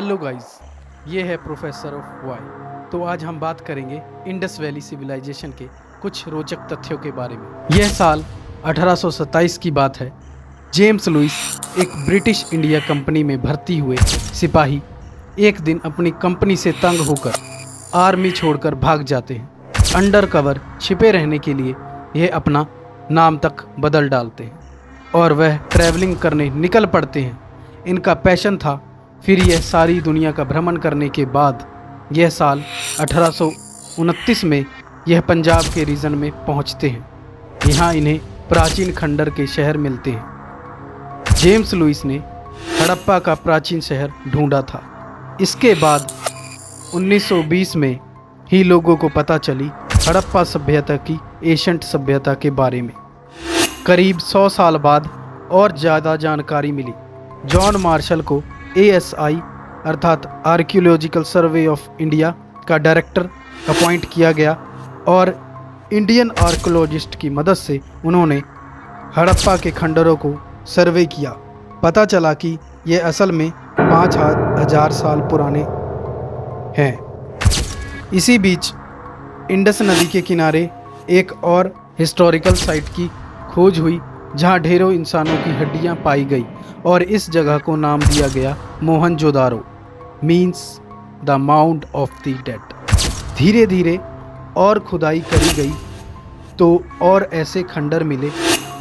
Hello guys, ये है professor of Y. तो आज हम बात करेंगे इंडस वैली सिविलाइजेशन के कुछ रोचक तथ्यों के बारे में। यह साल 1827 की बात है। जेम्स लुइस, एक ब्रिटिश इंडिया कंपनी में भर्ती हुए सिपाही, एक दिन अपनी कंपनी से तंग होकर आर्मी छोड़कर भाग जाते हैं। अंडर कवर छिपे रहने के लिए यह अपना नाम तक बदल डालते हैं और वह ट्रैवलिंग करने निकल पड़ते हैं। इनका पैशन था। फिर यह सारी दुनिया का भ्रमण करने के बाद यह साल 1829 में यह पंजाब के रीजन में पहुंचते हैं। यहाँ इन्हें प्राचीन खंडर के शहर मिलते हैं। जेम्स लुइस ने हड़प्पा का प्राचीन शहर ढूंढा था। इसके बाद 1920 में ही लोगों को पता चली हड़प्पा सभ्यता की एशियंट सभ्यता के बारे में। करीब 100 साल बाद और ज़्यादा जानकारी मिली। जॉन मार्शल को ASI अर्थात आर्कियोलॉजिकल सर्वे ऑफ इंडिया का डायरेक्टर अपॉइंट किया गया और इंडियन आर्कियोलॉजिस्ट की मदद से उन्होंने हड़प्पा के खंडरों को सर्वे किया। पता चला कि ये असल में 5000 साल पुराने हैं। इसी बीच इंडस नदी के किनारे एक और हिस्टोरिकल साइट की खोज हुई जहां ढेरों इंसानों की हड्डियां पाई गई और इस जगह को नाम दिया गया Mohenjodaro, means the mount of the dead. धीरे धीरे और खुदाई करी गई तो और ऐसे खंडर मिले,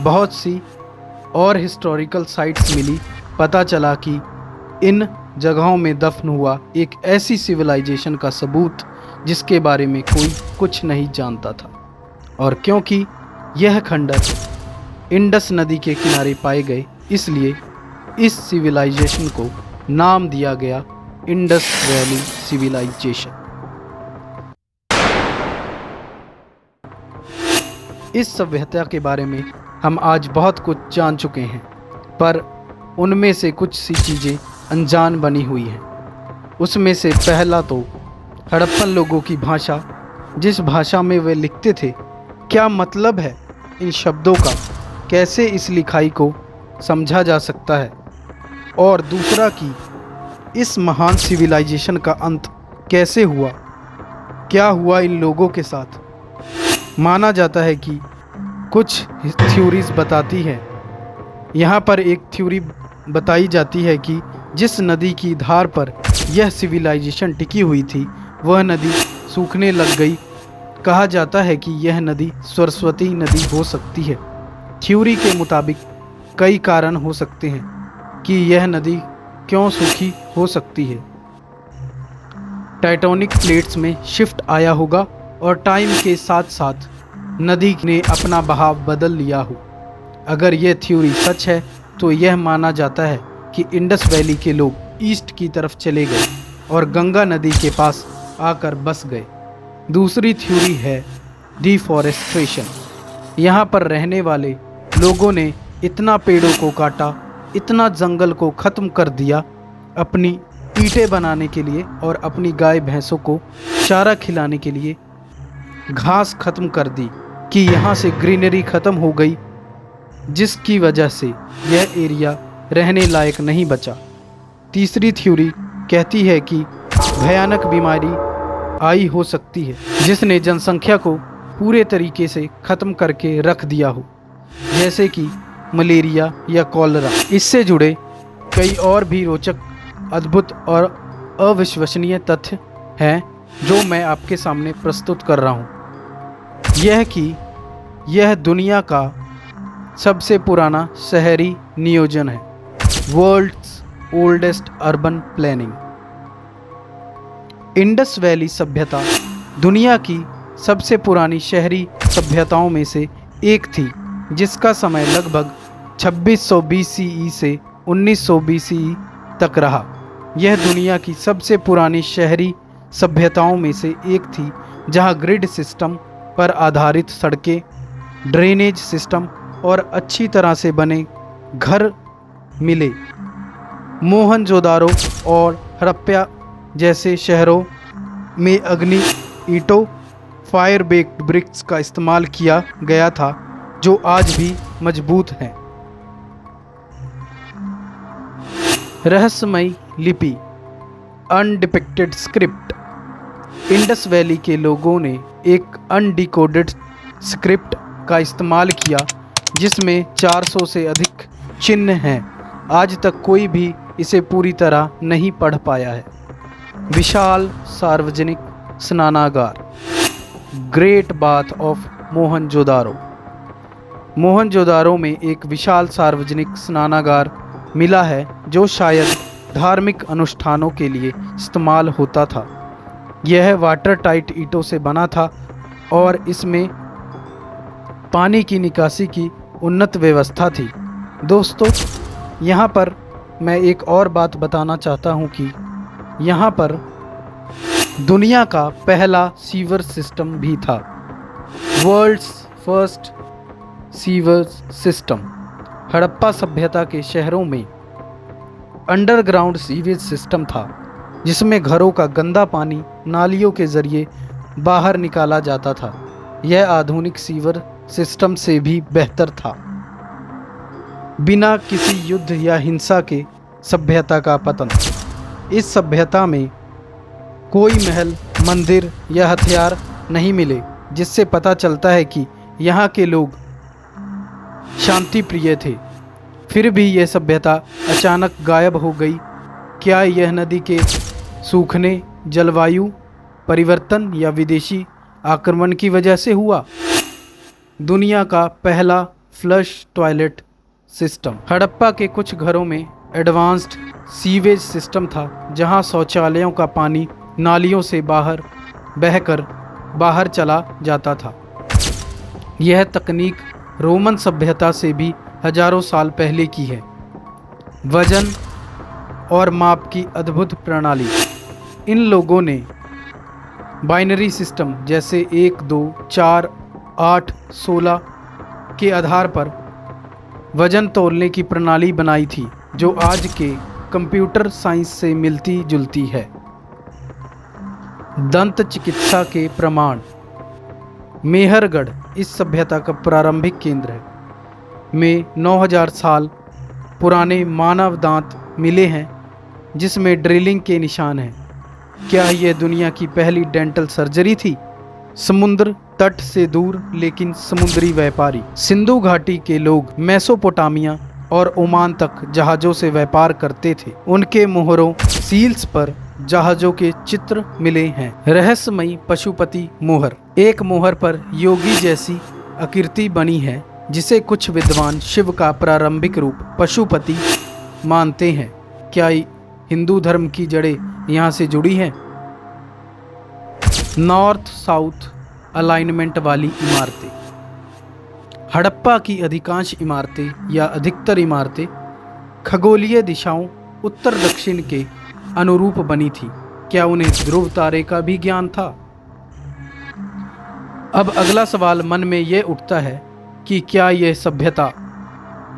बहुत सी और हिस्टोरिकल साइट्स मिली। पता चला कि इन जगहों में दफन हुआ एक ऐसी सिविलाइजेशन का सबूत जिसके बारे में कोई कुछ नहीं जानता था। और क्योंकि यह खंडर इंडस नदी के किनारे पाए गए, इसलिए इस सिविलाइजेशन को नाम दिया गया इंडस वैली सिविलाइजेशन। इस सभ्यता के बारे में हम आज बहुत कुछ जान चुके हैं, पर उनमें से कुछ सी चीज़ें अनजान बनी हुई हैं। उसमें से पहला तो हड़प्पन लोगों की भाषा, जिस भाषा में वे लिखते थे, क्या मतलब है इन शब्दों का, कैसे इस लिखाई को समझा जा सकता है। और दूसरा कि इस महान सिविलाइजेशन का अंत कैसे हुआ, क्या हुआ इन लोगों के साथ। माना जाता है कि कुछ थ्योरीज बताती हैं, यहाँ पर एक थ्योरी बताई जाती है कि जिस नदी की धार पर यह सिविलाइजेशन टिकी हुई थी वह नदी सूखने लग गई। कहा जाता है कि यह नदी सरस्वती नदी हो सकती है। थ्योरी के मुताबिक कई कारण हो सकते हैं कि यह नदी क्यों सूखी हो सकती है। टेक्टोनिक प्लेट्स में शिफ्ट आया होगा और टाइम के साथ साथ नदी ने अपना बहाव बदल लिया हो। अगर यह थ्योरी सच है तो यह माना जाता है कि इंडस वैली के लोग ईस्ट की तरफ चले गए और गंगा नदी के पास आकर बस गए। दूसरी थ्योरी है डिफॉरेस्टेशन। यहाँ पर रहने वाले लोगों ने इतना पेड़ों को काटा, इतना जंगल को ख़त्म कर दिया अपनी ईंटें बनाने के लिए और अपनी गाय भैंसों को चारा खिलाने के लिए, घास ख़त्म कर दी कि यहाँ से ग्रीनरी ख़त्म हो गई, जिसकी वजह से यह एरिया रहने लायक नहीं बचा। तीसरी थ्योरी कहती है कि भयानक बीमारी आई हो सकती है जिसने जनसंख्या को पूरे तरीके से ख़त्म करके रख दिया हो, जैसे कि मलेरिया या कॉलरा। इससे जुड़े कई और भी रोचक, अद्भुत और अविश्वसनीय तथ्य हैं जो मैं आपके सामने प्रस्तुत कर रहा हूँ। यह कि यह दुनिया का सबसे पुराना शहरी नियोजन है, world's oldest urban planning. Indus valley सभ्यता दुनिया की सबसे पुरानी शहरी सभ्यताओं में से एक थी, जिसका समय लगभग 2600 BCE से 1900 BCE तक रहा। यह दुनिया की सबसे पुरानी शहरी सभ्यताओं में से एक थी जहां ग्रिड सिस्टम पर आधारित सड़कें, ड्रेनेज सिस्टम और अच्छी तरह से बने घर मिले। मोहनजोदारो और हड़प्पा जैसे शहरों में अग्नि ईंटों, फायर बेक्ड ब्रिक्स का इस्तेमाल किया गया था जो आज भी मजबूत हैं। रहस्यमयी लिपि। अनडिपिक्टेड स्क्रिप्ट। इंडस वैली के लोगों ने एक अनडिकोडेड स्क्रिप्ट का इस्तेमाल किया जिसमें 400 से अधिक चिन्ह हैं। आज तक कोई भी इसे पूरी तरह नहीं पढ़ पाया है। विशाल सार्वजनिक स्नानागार, great bath of Mohenjodaro. Mohenjodaro में एक विशाल सार्वजनिक स्नानागार मिला है जो शायद धार्मिक अनुष्ठानों के लिए इस्तेमाल होता था। यह वाटर टाइट ईंटों से बना था और इसमें पानी की निकासी की उन्नत व्यवस्था थी। दोस्तों, यहाँ पर मैं एक और बात बताना चाहता हूँ कि यहाँ पर दुनिया का पहला सीवर सिस्टम भी था। World's first sewer system. Harappa सभ्यता के शहरों में अंडरग्राउंड सीवेज सिस्टम था जिसमें घरों का गंदा पानी नालियों के जरिए बाहर निकाला जाता था। यह आधुनिक सीवर सिस्टम से भी बेहतर था। बिना किसी युद्ध या हिंसा के सभ्यता का पतन। इस सभ्यता में कोई महल, मंदिर या हथियार नहीं मिले, जिससे पता चलता है कि यहाँ के लोग शांति प्रिय थे। फिर भी यह सभ्यता अचानक गायब हो गई। क्या यह नदी के सूखने, जलवायु परिवर्तन या विदेशी आक्रमण की वजह से हुआ? दुनिया का पहला फ्लश टॉयलेट सिस्टम। हड़प्पा के कुछ घरों में एडवांस्ड सीवेज सिस्टम था जहां शौचालयों का पानी नालियों से बहकर बाहर चला जाता था। यह तकनीक रोमन सभ्यता से भी हजारों साल पहले की है। वजन और माप की अद्भुत प्रणाली। इन लोगों ने बाइनरी सिस्टम जैसे 1, 2, 4, 8, 16 के आधार पर वजन तोलने की प्रणाली बनाई थी जो आज के कंप्यूटर साइंस से मिलती जुलती है। दंत चिकित्सा के प्रमाण। मेहरगढ़ इस सभ्यता का प्रारंभिक केंद्र है। में 9000 साल पुराने मानव दांत मिले हैं जिसमें ड्रिलिंग के निशान हैं। क्या यह दुनिया की पहली डेंटल सर्जरी थी? समुद्र तट से दूर लेकिन समुद्री व्यापारी। सिंधु घाटी के लोग मेसोपोटामिया और ओमान तक जहाज़ों से व्यापार करते थे। उनके मोहरों सील्स पर जहाज़ों के चित्र मिले हैं। रहस्यमयी पशुपति मोहर। एक मोहर पर योगी जैसी आकृति बनी है जिसे कुछ विद्वान शिव का प्रारंभिक रूप पशुपति मानते हैं। क्या हिंदू धर्म की जड़ें यहाँ से जुड़ी हैं? नॉर्थ साउथ अलाइनमेंट वाली इमारतें। हड़प्पा की अधिकांश इमारतें या अधिकतर इमारतें खगोलीय दिशाओं उत्तर दक्षिण के अनुरूप बनी थी। क्या उन्हें ध्रुव तारे का भी ज्ञान था? अब अगला सवाल मन में यह उठता है कि क्या यह सभ्यता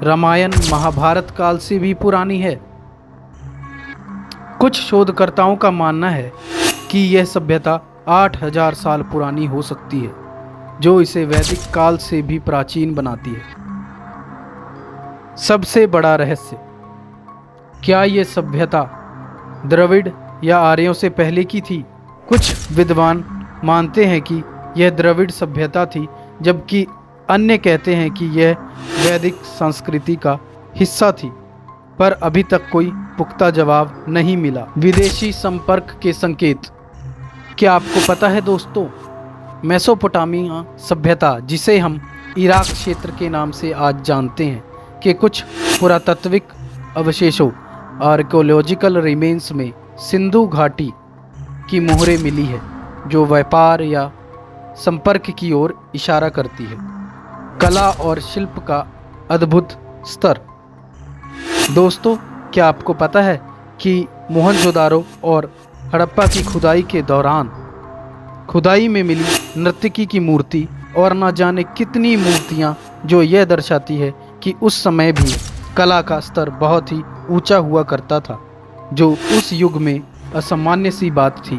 रामायण महाभारत काल से भी पुरानी है? कुछ शोधकर्ताओं का मानना है कि यह सभ्यता 8000 साल पुरानी हो सकती है, जो इसे वैदिक काल से भी प्राचीन बनाती है। सबसे बड़ा रहस्य। क्या यह सभ्यता द्रविड़ या आर्यों से पहले की थी? कुछ विद्वान मानते हैं कि यह द्रविड़ सभ्यता थी, जबकि अन्य कहते हैं कि यह वैदिक संस्कृति का हिस्सा थी, पर अभी तक कोई पुख्ता जवाब नहीं मिला। विदेशी संपर्क के संकेत। क्या आपको पता है दोस्तों, मेसोपोटामिया सभ्यता, जिसे हम इराक क्षेत्र के नाम से आज जानते हैं, के कुछ पुरातात्विक अवशेषों आर्कियोलॉजिकल रिमेन्स में सिंधु घाटी की मोहरें मिली है जो व्यापार या संपर्क की ओर इशारा करती है। कला और शिल्प का अद्भुत स्तर। दोस्तों, क्या आपको पता है कि मोहनजोदारो और हड़प्पा की खुदाई के दौरान खुदाई में मिली नर्तकी की मूर्ति और न जाने कितनी मूर्तियां, जो यह दर्शाती है कि उस समय भी कला का स्तर बहुत ही ऊंचा हुआ करता था, जो उस युग में असामान्य सी बात थी।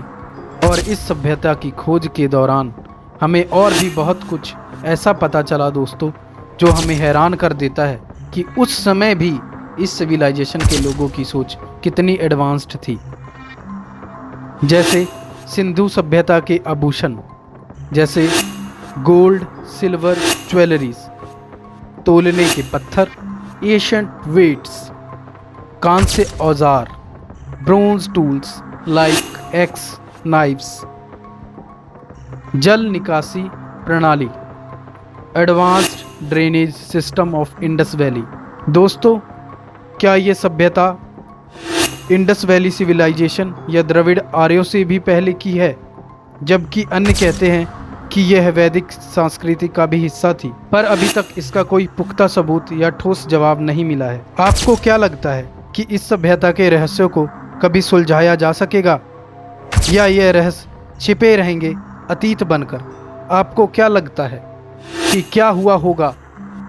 और इस सभ्यता की खोज के दौरान हमें और भी बहुत कुछ ऐसा पता चला दोस्तों, जो हमें हैरान कर देता है कि उस समय भी इस सिविलाइजेशन के लोगों की सोच कितनी एडवांस्ड थी। जैसे सिंधु सभ्यता के आभूषण जैसे गोल्ड, सिल्वर, ज्वेलरीज, तोलने के पत्थर, एशियंट वेट्स, कांस्य औजार, bronze tools like x, knifes, जल निकासी प्रणाली, advanced drainage system of Indus valley. दोस्तों, क्या ये सभ्यता इंडस वैली सिविलाइजेशन या द्रविड़ आर्यों से भी पहले की है? जबकि अन्य कहते हैं कि यह वैदिक संस्कृति का भी हिस्सा थी, पर अभी तक इसका कोई पुख्ता सबूत या ठोस जवाब नहीं मिला है। आपको क्या लगता है कि इस सभ्यता के रहस्यों को कभी सुलझाया जा सकेगा या यह रहस्य छिपे रहेंगे अतीत बनकर? आपको क्या लगता है कि क्या हुआ होगा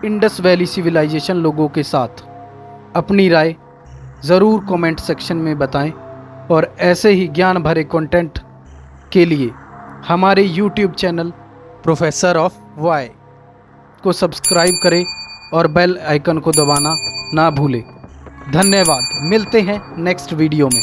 इंडस वैली सिविलाइजेशन लोगों के साथ? अपनी राय ज़रूर कमेंट सेक्शन में बताएं और ऐसे ही ज्ञान भरे कंटेंट के लिए हमारे YouTube channel professor of Y को सब्सक्राइब करें और बेल आइकन को दबाना ना भूलें। धन्यवाद। मिलते हैं नेक्स्ट वीडियो में।